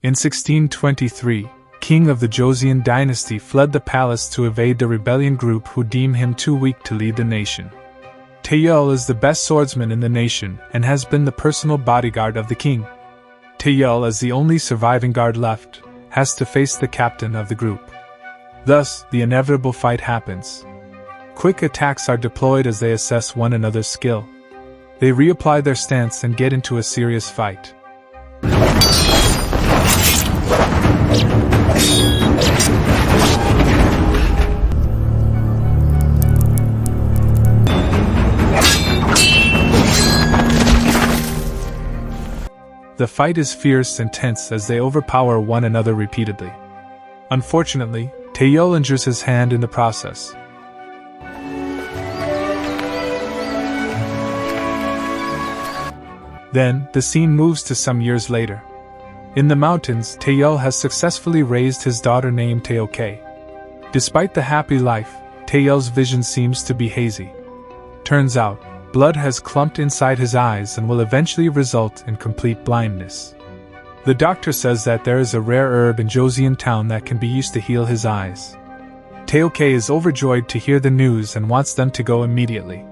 In 1623, king of the Joseon dynasty fled the palace to evade the rebellion group who deem him too weak to lead the nation. Taeyeol is the best swordsman in the nation and has been the personal bodyguard of the king. Taeyeol, as the only surviving guard left, has to face the captain of the group. Thus, the inevitable fight happens. Quick attacks are deployed as they assess one another's skill. They reapply their stance and get into a serious fight. The fight is fierce and tense as they overpower one another repeatedly. Unfortunately, Taeyeol injures his hand in the process. Then, the scene moves to some years later. In the mountains, Taeyeol has successfully raised his daughter named Taeoke. Despite the happy life, Taeyeol's vision seems to be hazy. Turns out, blood has clumped inside his eyes and will eventually result in complete blindness. The doctor says that there is a rare herb in Joseon town that can be used to heal his eyes. Taeoke is overjoyed to hear the news and wants them to go immediately.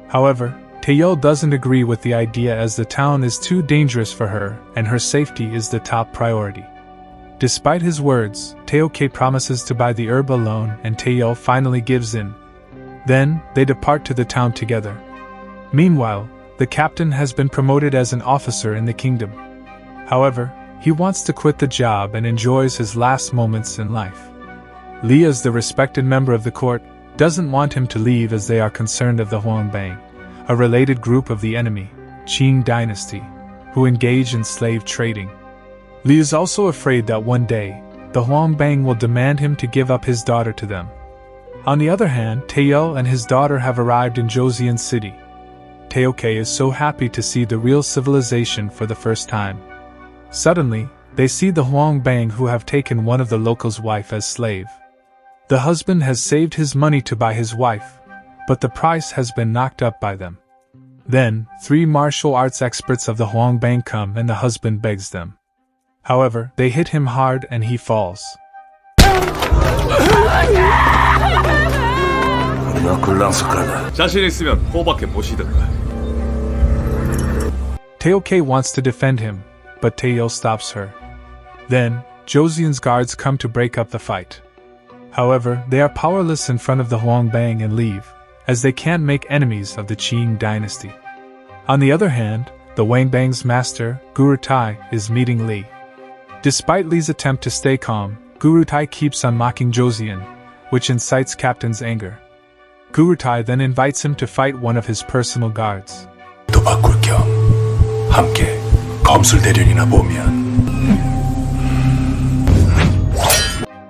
However, Taeyeol doesn't agree with the idea as the town is too dangerous for her and her safety is the top priority. Despite his words, Taeoke promises to buy the herb alone and Taeyeol finally gives in. Then, they depart to the town together. Meanwhile, the captain has been promoted as an officer in the kingdom. However, he wants to quit the job and enjoys his last moments in life. Lee, as the respected member of the court, doesn't want him to leave as they are concerned of the Hwangbang, a related group of the enemy, Qing dynasty, who engage in slave trading. Lee is also afraid that one day, the Hwangbang will demand him to give up his daughter to them. On the other hand, Taeyeol and his daughter have arrived in Joseon City. Taeoke is so happy to see the real civilization for the first time. Suddenly, they see the Hwangbang who have taken one of the locals' wife as slave. The husband has saved his money to buy his wife, but the price has been knocked up by them. Then, 3 martial arts experts of the Hwangbang come and the husband begs them. However, they hit him hard and he falls. Taeoke wants to defend him, but Taeyeol stops her. Then, Joseon's guards come to break up the fight. However, they are powerless in front of the Hwangbang and leave, as they can't make enemies of the Qing dynasty. On the other hand, the Hwangbang's master, Guru Tai, is meeting Lee. Despite Lee's attempt to stay calm, Guru Tai keeps on mocking Joseon, which incites Captain's anger. Guru Tai then invites him to fight one of his personal guards.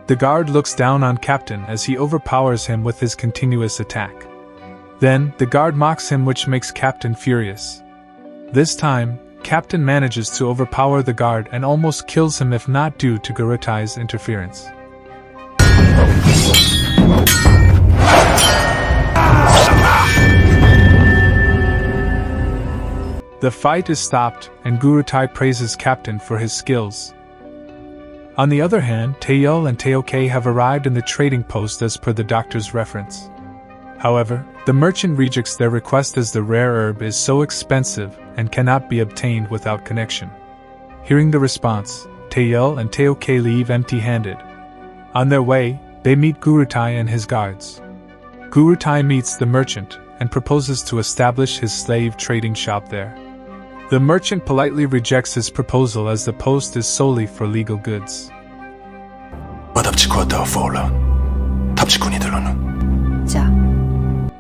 The guard looks down on Captain as he overpowers him with his continuous attack. Then, the guard mocks him, which makes Captain furious. This time, Captain manages to overpower the guard and almost kills him if not due to Guru Tai's interference. The fight is stopped, and Guru Tai praises Captain for his skills. On the other hand, Taeyeol and Taeoke have arrived in the trading post as per the doctor's reference. However, the merchant rejects their request as the rare herb is so expensive and cannot be obtained without connection. Hearing the response, Taeyeol and Taeoke leave empty-handed. On their way, they meet Guru Tai and his guards. Guru Tai meets the merchant and proposes to establish his slave trading shop there. The merchant politely rejects his proposal as the post is solely for legal goods.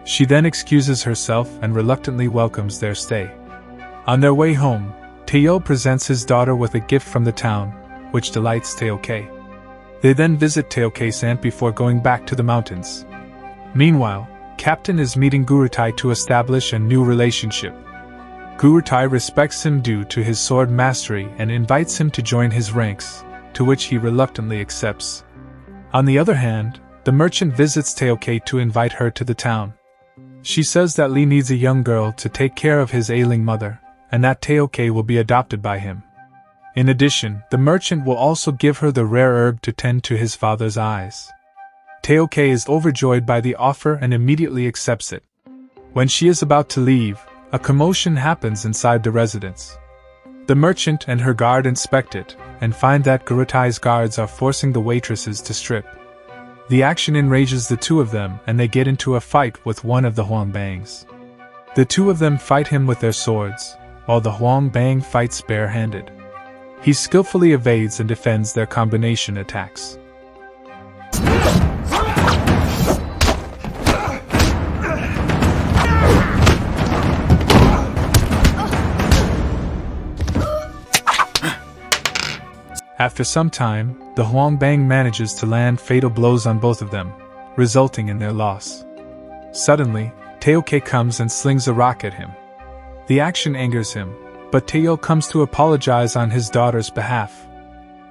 She then excuses herself and reluctantly welcomes their stay. On their way home, Taeyeol presents his daughter with a gift from the town, which delights Taeoke. They then visit Taeoke's aunt before going back to the mountains. Meanwhile, Captain is meeting Guru Tai to establish a new relationship. Guru Tai respects him due to his sword mastery and invites him to join his ranks, to which he reluctantly accepts. On the other hand, the merchant visits Taeoke to invite her to the town. She says that Lee needs a young girl to take care of his ailing mother, and that Taeoke will be adopted by him. In addition, the merchant will also give her the rare herb to tend to his father's eyes. Taoke is overjoyed by the offer and immediately accepts it. When she is about to leave, a commotion happens inside the residence. The merchant and her guard inspect it, and find that Gurutai's guards are forcing the waitresses to strip. The action enrages the two of them and they get into a fight with one of the Huangbangs. The two of them fight him with their swords, while the Huangbang fights bare-handed. He skillfully evades and defends their combination attacks. After some time, the Huangbang manages to land fatal blows on both of them, resulting in their loss. Suddenly, Taoke comes and slings a rock at him. The action angers him, but Tayo comes to apologize on his daughter's behalf.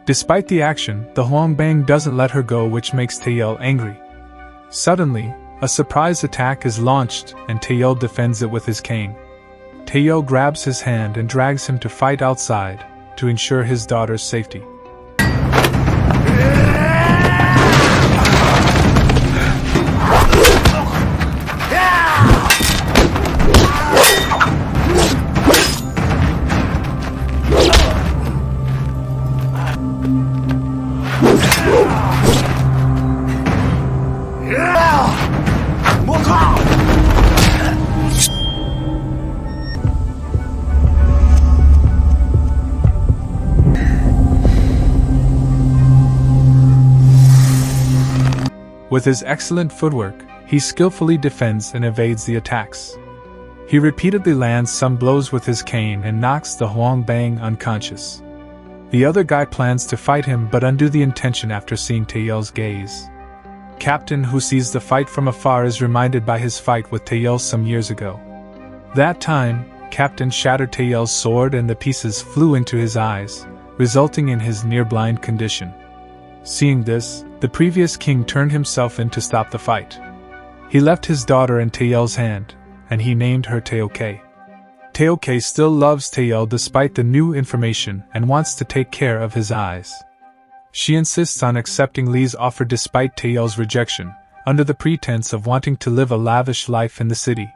Despite the action, the Huangbang doesn't let her go, which makes Tayo angry. Suddenly, a surprise attack is launched and Tayo defends it with his cane. Tayo grabs his hand and drags him to fight outside to ensure his daughter's safety. With his excellent footwork, he skillfully defends and evades the attacks. He repeatedly lands some blows with his cane and knocks the Huangbang unconscious. The other guy plans to fight him but undo the intention after seeing Taeyeol's gaze. Captain, who sees the fight from afar, is reminded by his fight with Taeyeol some years ago. That time, Captain shattered Taeyeol's sword and the pieces flew into his eyes, resulting in his near-blind condition. Seeing this, the previous king turned himself in to stop the fight. He left his daughter in Taeyeol's hand, and he named her Taoke. Taoke still loves Taeyeol despite the new information and wants to take care of his eyes. She insists on accepting Lee's offer despite Taeyeol's rejection, under the pretense of wanting to live a lavish life in the city.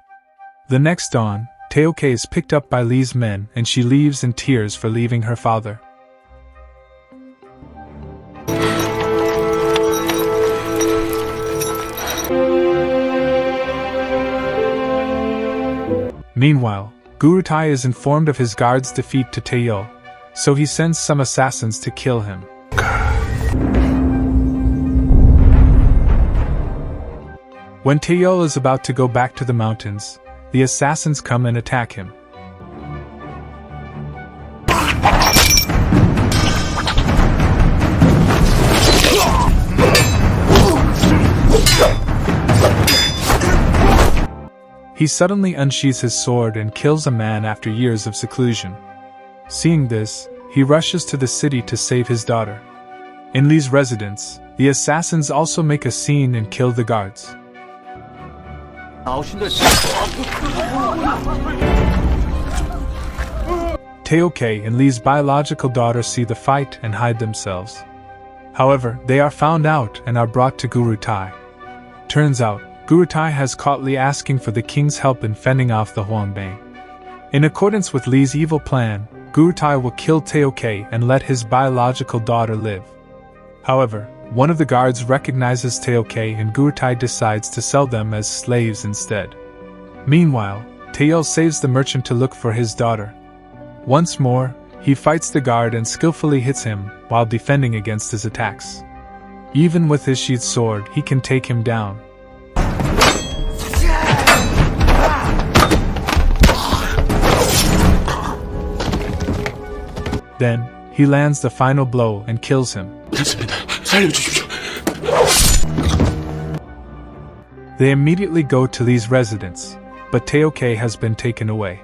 The next dawn, Taoke is picked up by Lee's men and she leaves in tears for leaving her father. Meanwhile, Gurutai is informed of his guard's defeat to Taeyeol, so he sends some assassins to kill him. When Taeyeol is about to go back to the mountains, the assassins come and attack him. He suddenly unsheathes his sword and kills a man after years of seclusion. Seeing this, he rushes to the city to save his daughter. In Lee's residence, the assassins also make a scene and kill the guards. Taoke and Lee's biological daughter see the fight and hide themselves. However, they are found out and are brought to Gurutai. Turns out, Gurutai has caught Lee asking for the king's help in fending off the Huangbang. In accordance with Lee's evil plan, Gurutai will kill Taoke and let his biological daughter live. However, one of the guards recognizes Taoke and Gurutai decides to sell them as slaves instead. Meanwhile, Taeyeol saves the merchant to look for his daughter. Once more, he fights the guard and skillfully hits him while defending against his attacks. Even with his sheathed sword, he can take him down. Then, he lands the final blow and kills him. They immediately go to Lee's residence, but Taoke has been taken away.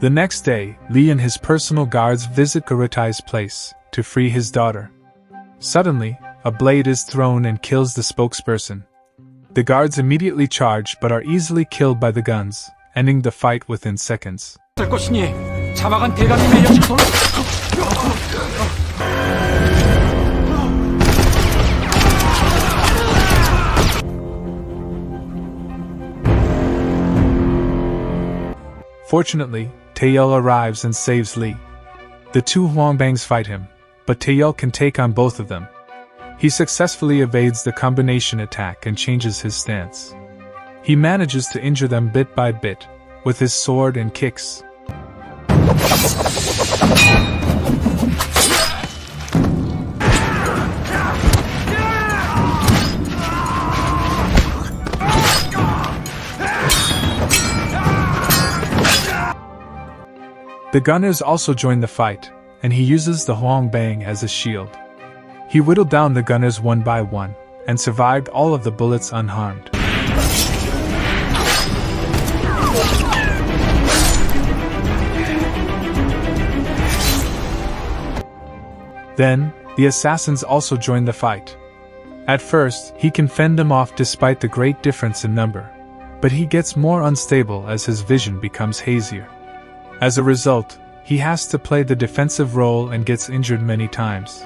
The next day, Lee and his personal guards visit Gurutai's place to free his daughter. Suddenly, a blade is thrown and kills the spokesperson. The guards immediately charge but are easily killed by the guns, ending the fight within seconds. Fortunately, Taeyel arrives and saves Lee. The two Huangbangs fight him, but Taeyel can take on both of them. He successfully evades the combination attack and changes his stance. He manages to injure them bit by bit, with his sword and kicks. The gunners also join the fight, and he uses the Huang Bang as a shield. He whittled down the gunners one by one, and survived all of the bullets unharmed. Then, the assassins also join the fight. At first, he can fend them off despite the great difference in number, but he gets more unstable as his vision becomes hazier. As a result, he has to play the defensive role and gets injured many times.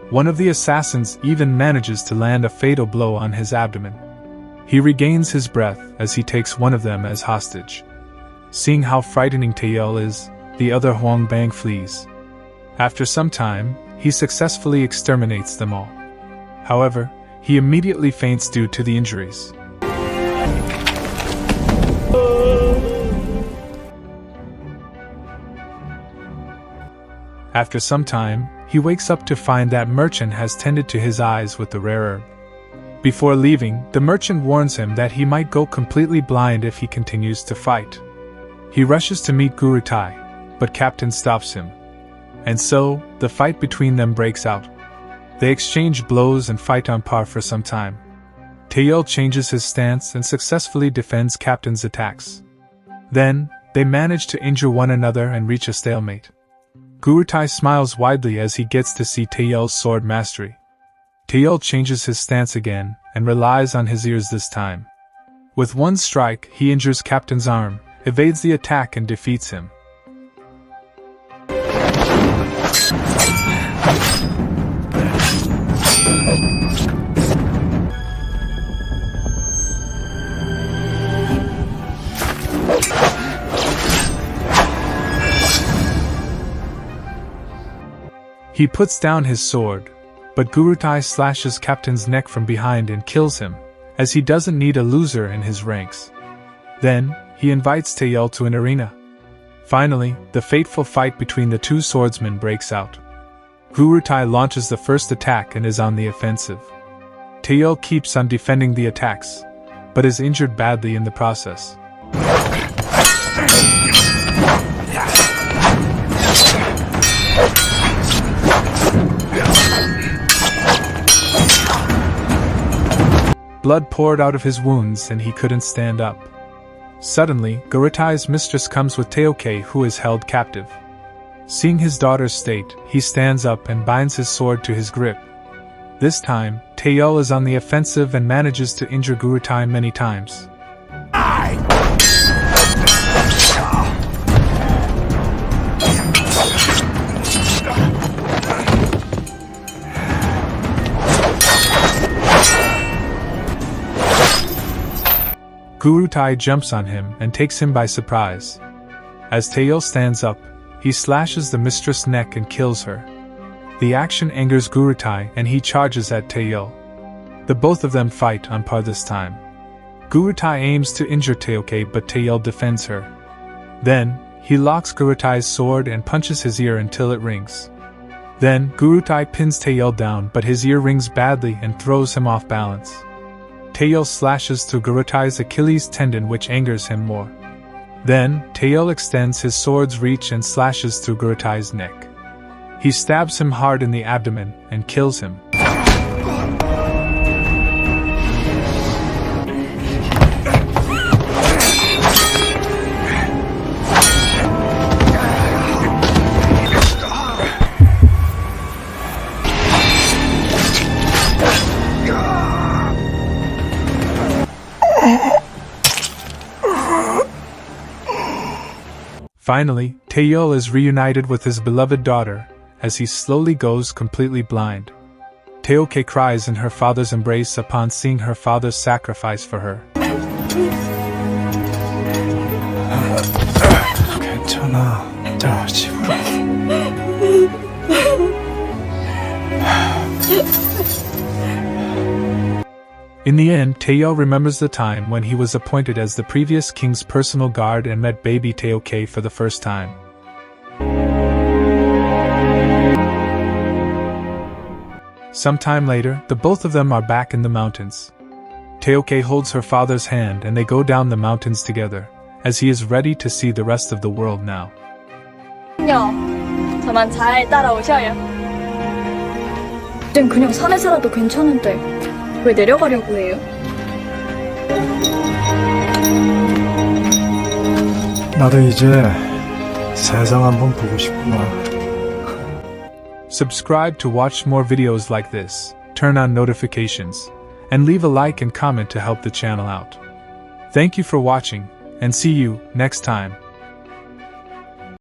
One of the assassins even manages to land a fatal blow on his abdomen. He regains his breath as he takes one of them as hostage. Seeing how frightening Taeyel is, the other Huang Bang flees. After some time, he successfully exterminates them all. However, he immediately faints due to the injuries. After some time, he wakes up to find that merchant has tended to his eyes with the rare herb. Before leaving, the merchant warns him that he might go completely blind if he continues to fight. He rushes to meet Gurutai, but Captain stops him. And so, the fight between them breaks out. They exchange blows and fight on par for some time. Taeyel changes his stance and successfully defends Captain's attacks. Then, they manage to injure one another and reach a stalemate. Gurutai smiles widely as he gets to see Taeyel's sword mastery. Taeyel changes his stance again and relies on his ears this time. With one strike, he injures Captain's arm, evades the attack and defeats him. He puts down his sword, but Gurutai slashes Captain's neck from behind and kills him, as he doesn't need a loser in his ranks. Then, he invites Taeyel to an arena. Finally, the fateful fight between the two swordsmen breaks out. Gurutai launches the first attack and is on the offensive. Taeyel keeps on defending the attacks, but is injured badly in the process. Blood poured out of his wounds and he couldn't stand up. Suddenly, Gurutai's mistress comes with Taeoke, who is held captive. Seeing his daughter's state, he stands up and binds his sword to his grip. This time, Taeyel is on the offensive and manages to injure Gurutai many times. Gurutai jumps on him and takes him by surprise. As Taeyel stands up, he slashes the mistress' neck and kills her. The action angers Gurutai and he charges at Taeyel. The both of them fight on par this time. Gurutai aims to injure Taeoke but Taeyel defends her. Then, he locks Gurutai's sword and punches his ear until it rings. Then, Gurutai pins Taeyel down but his ear rings badly and throws him off balance. Taeyel slashes through Gurutai's Achilles tendon, which angers him more. Then, Taeyel extends his sword's reach and slashes through Gurutai's neck. He stabs him hard in the abdomen and kills him. Finally, Taeyeol is reunited with his beloved daughter, as he slowly goes completely blind. Tae-ok cries in her father's embrace upon seeing her father's sacrifice for her. 괜찮아. 자, 집으로. In the end, Taeyeol remembers the time when he was appointed as the previous king's personal guard and met baby Tae-ok for the first time. Sometime later, the both of them are back in the mountains. Tae-ok holds her father's hand and they go down the mountains together, as he is ready to see the rest of the world now. 저만 잘 따라오셔요. 땐 그냥 산에 살아도 괜찮은데 왜 내려가려고 해요? 나도 이제 세상 한번 보고 싶구나. Subscribe to watch more videos like this, turn on notifications, and leave a like and comment to help the channel out. Thank you for watching, and see you next time.